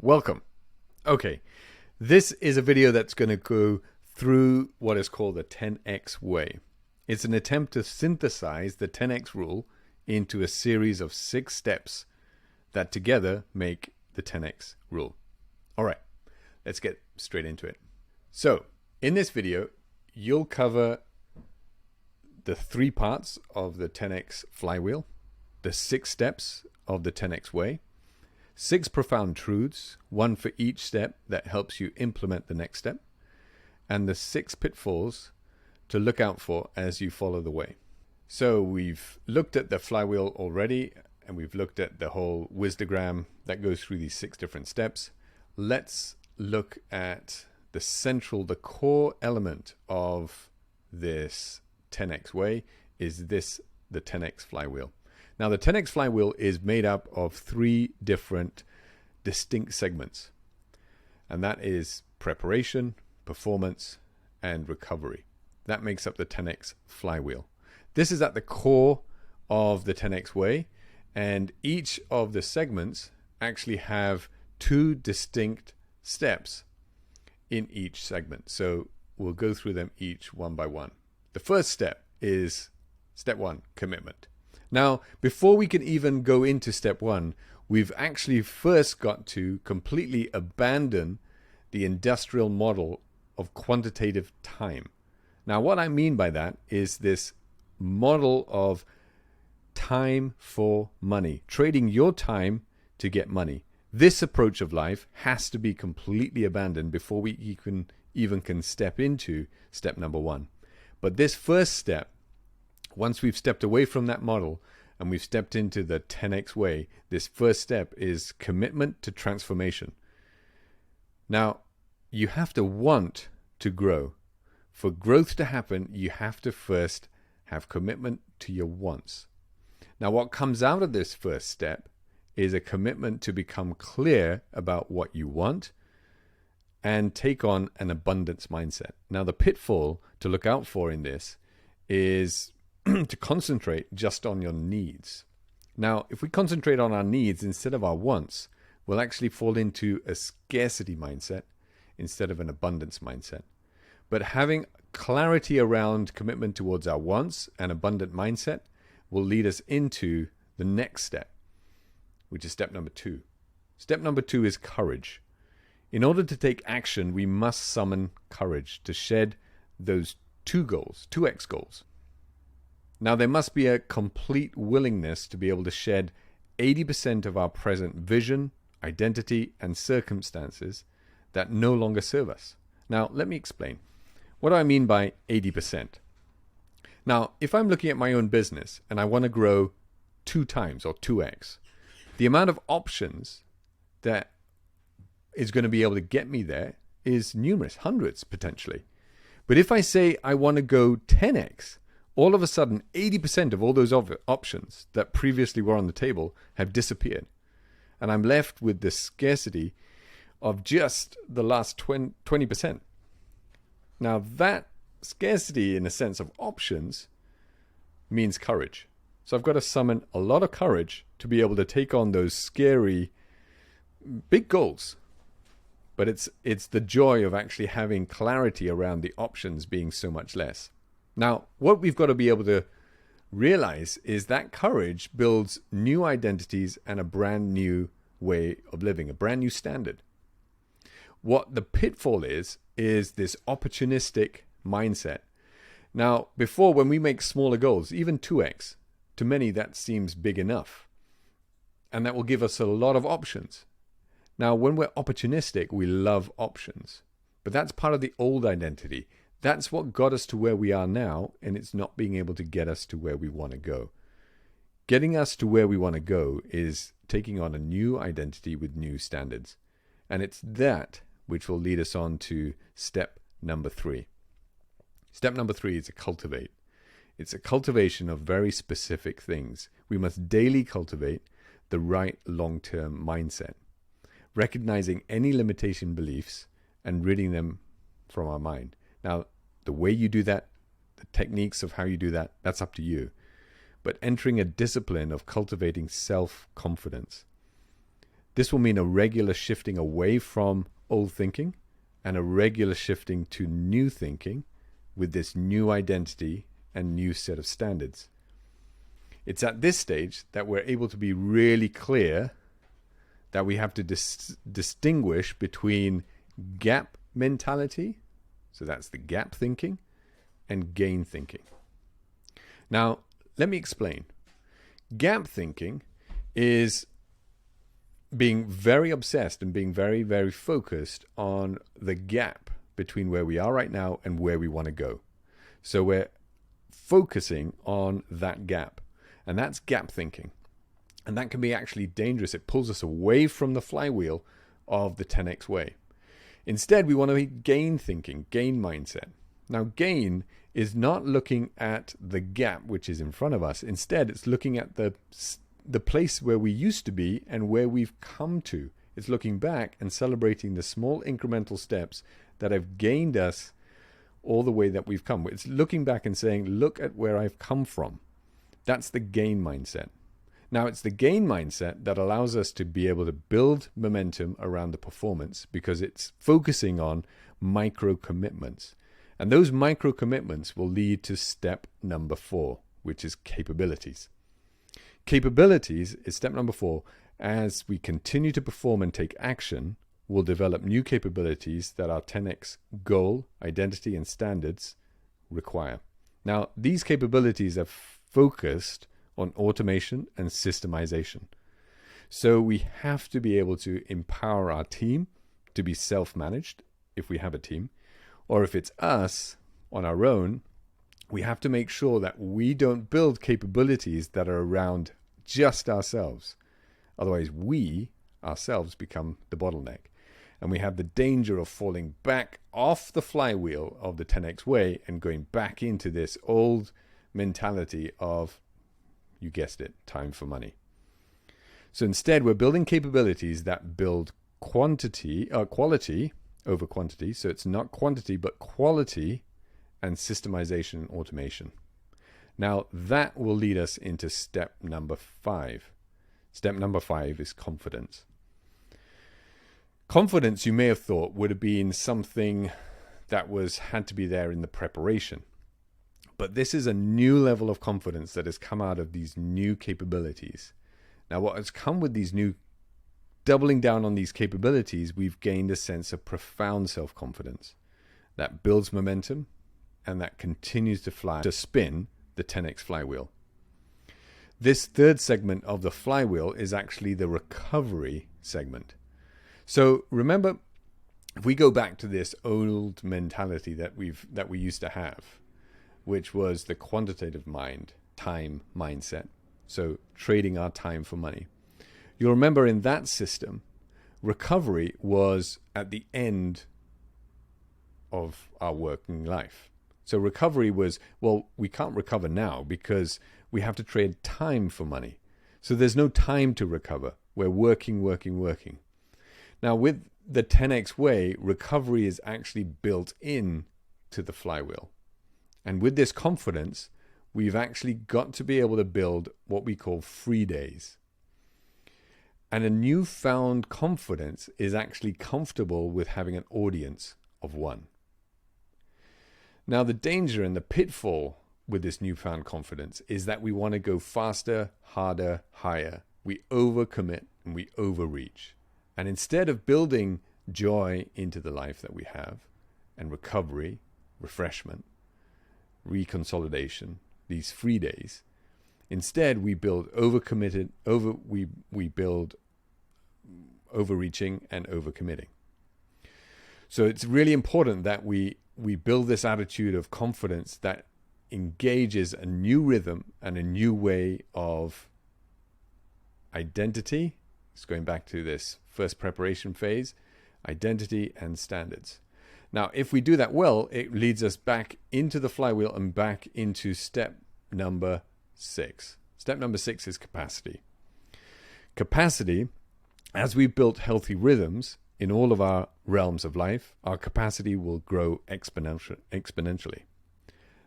Welcome. Okay, this is a video that's going to go through what is called the 10x way. It's an attempt to synthesize the 10x rule into a series of 6 steps that together make the 10x rule. All right, let's get straight into it. So in this video, you'll cover the 3 parts of the 10x flywheel, the 6 steps of the 10x way, 6 profound truths, 1 for each step that helps you implement the next step, and the 6 pitfalls to look out for as you follow the way. So we've looked at the flywheel already, and we've looked at the whole wisdogram that goes through these 6 different steps. Let's look at the core element of this 10x way is the 10x flywheel. Now the 10x flywheel is made up of 3 different distinct segments, and that is preparation, performance, and recovery. That makes up the 10x flywheel. This is at the core of the 10x way, and each of the segments actually have 2 distinct steps in each segment. So we'll go through them each one by one. The first step is step 1, commitment. Now, before we can even go into step 1, we've actually first got to completely abandon the industrial model of quantitative time. Now, what I mean by that is this model of time for money, trading your time to get money. This approach of life has to be completely abandoned before we even can step into step number 1. But this first step, once we've stepped away from that model and we've stepped into the 10x way, this first step is commitment to transformation. Now, you have to want to grow. For growth to happen, you have to first have commitment to your wants. Now, what comes out of this first step is a commitment to become clear about what you want and take on an abundance mindset. Now, the pitfall to look out for in this is to concentrate just on your needs. Now, if we concentrate on our needs instead of our wants, we'll actually fall into a scarcity mindset instead of an abundance mindset. But having clarity around commitment towards our wants and abundant mindset will lead us into the next step, which is step number 2. Step number 2 is courage. In order to take action, we must summon courage to shed those 2x goals. Now, there must be a complete willingness to be able to shed 80% of our present vision, identity, and circumstances that no longer serve us. Now, let me explain. What do I mean by 80%? Now, if I'm looking at my own business and I want to grow 2 times or 2x, the amount of options that is going to be able to get me there is numerous, hundreds potentially. But if I say I want to go 10x, all of a sudden 80% of all those options that previously were on the table have disappeared. And I'm left with the scarcity of just the last 20%. Now that scarcity in a sense of options means courage. So I've got to summon a lot of courage to be able to take on those scary big goals. But it's the joy of actually having clarity around the options being so much less. Now, what we've got to be able to realize is that courage builds new identities and a brand new way of living, a brand new standard. What the pitfall is this opportunistic mindset. Now, before, when we make smaller goals, even 2x, to many that seems big enough. And that will give us a lot of options. Now, when we're opportunistic, we love options. But that's part of the old identity. That's what got us to where we are now, and it's not being able to get us to where we want to go. Getting us to where we want to go is taking on a new identity with new standards. And it's that which will lead us on to step number 3. Step number 3 is to cultivate. It's a cultivation of very specific things. We must daily cultivate the right long-term mindset, recognizing any limitation beliefs and ridding them from our mind. Now, the way you do that, the techniques of how you do that, that's up to you. But entering a discipline of cultivating self-confidence. This will mean a regular shifting away from old thinking and a regular shifting to new thinking with this new identity and new set of standards. It's at this stage that we're able to be really clear that we have to distinguish between gap mentality, so that's the gap thinking, and gain thinking. Now, let me explain. Gap thinking is being very obsessed and being very, very focused on the gap between where we are right now and where we want to go. So we're focusing on that gap, and that's gap thinking. And that can be actually dangerous. It pulls us away from the flywheel of the 10x way. Instead, we want to be gain thinking, gain mindset. Now, gain is not looking at the gap which is in front of us. Instead, it's looking at the place where we used to be and where we've come to. It's looking back and celebrating the small incremental steps that have gained us all the way that we've come. It's looking back and saying, look at where I've come from. That's the gain mindset. Now, it's the gain mindset that allows us to be able to build momentum around the performance because it's focusing on micro commitments. And those micro commitments will lead to step number 4, which is capabilities. Capabilities is step number 4. As we continue to perform and take action, we'll develop new capabilities that our 10x goal, identity, and standards require. Now, these capabilities are focused on automation and systemization. So we have to be able to empower our team to be self-managed if we have a team, or if it's us on our own, we have to make sure that we don't build capabilities that are around just ourselves. Otherwise, we ourselves become the bottleneck. And we have the danger of falling back off the flywheel of the 10x way and going back into this old mentality of, you guessed it, time for money. So instead, we're building capabilities that build quality over quantity. So it's not quantity, but quality and systemization and automation. Now, that will lead us into step number 5. Step number 5 is confidence. Confidence, you may have thought, would have been something that had to be there in the preparation. But this is a new level of confidence that has come out of these new capabilities. Now, what has come with these new, doubling down on these capabilities, we've gained a sense of profound self-confidence that builds momentum and that continues to spin the 10x flywheel. This third segment of the flywheel is actually the recovery segment. So remember, if we go back to this old mentality that we used to have, which was the quantitative time mindset. So trading our time for money. You'll remember in that system, recovery was at the end of our working life. So recovery was, well, we can't recover now because we have to trade time for money. So there's no time to recover. We're working. Now with the 10x way, recovery is actually built in to the flywheel. And with this confidence, we've actually got to be able to build what we call free days. And a newfound confidence is actually comfortable with having an audience of one. Now, the danger and the pitfall with this newfound confidence is that we want to go faster, harder, higher. We overcommit and we overreach. And instead of building joy into the life that we have, and recovery, refreshment, reconsolidation, these free days, instead we build we build overreaching and overcommitting. So it's really important that we build this attitude of confidence that engages a new rhythm and a new way of identity. It's going back to this first preparation phase, identity and standards. Now, if we do that well, it leads us back into the flywheel and back into step number 6. Step number 6 is capacity. Capacity, as we've built healthy rhythms in all of our realms of life, our capacity will grow exponentially.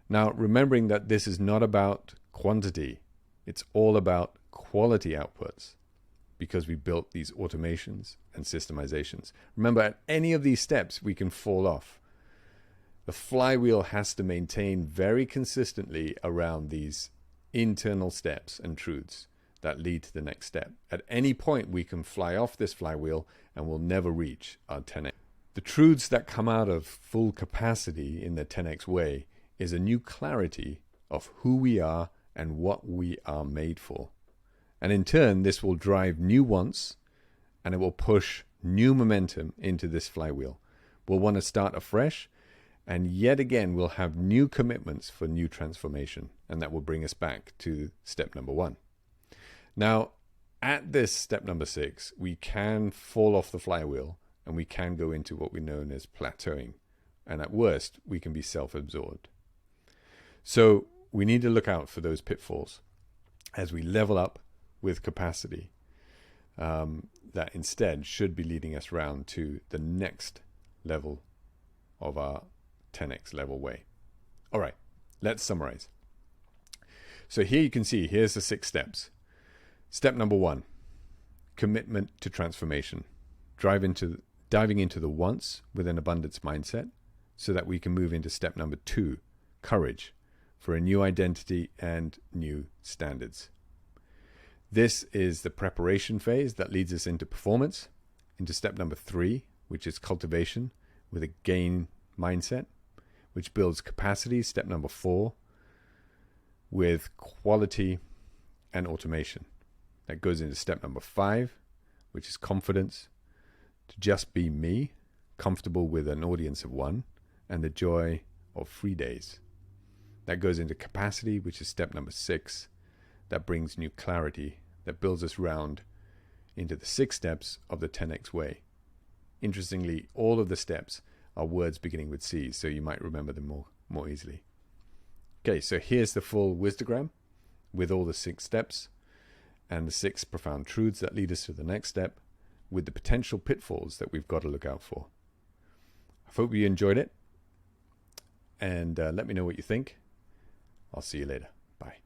Now, remembering that this is not about quantity, it's all about quality outputs. because we built these automations and systemizations. Remember, at any of these steps, we can fall off. The flywheel has to maintain very consistently around these internal steps and truths that lead to the next step. At any point, we can fly off this flywheel and we'll never reach our 10x. The truths that come out of full capacity in the 10x way is a new clarity of who we are and what we are made for. And in turn, this will drive new wants and it will push new momentum into this flywheel. We'll want to start afresh, and yet again, we'll have new commitments for new transformation, and that will bring us back to step number 1. Now, at this step number 6, we can fall off the flywheel and we can go into what we know as plateauing. And at worst, we can be self-absorbed. So we need to look out for those pitfalls as we level up with capacity that instead should be leading us round to the next level of our 10x level way. All right, let's summarize. So here you can see, here's the 6 steps. Step number 1, commitment to transformation. Diving into the wants with an abundance mindset so that we can move into step number 2, courage, for a new identity and new standards. This is the preparation phase that leads us into performance, into step number 3, which is cultivation with a gain mindset, which builds capacity, step number 4, with quality and automation. That goes into step number 5, which is confidence, to just be me, comfortable with an audience of 1, and the joy of free days. That goes into capacity, which is step number 6. That brings new clarity, that builds us round into the 6 steps of the 10x way. Interestingly, all of the steps are words beginning with C, so you might remember them more easily. Okay, so here's the full wisdogram with all the 6 steps and the 6 profound truths that lead us to the next step, with the potential pitfalls that we've got to look out for. I hope you enjoyed it, and let me know what you think. I'll see you later. Bye.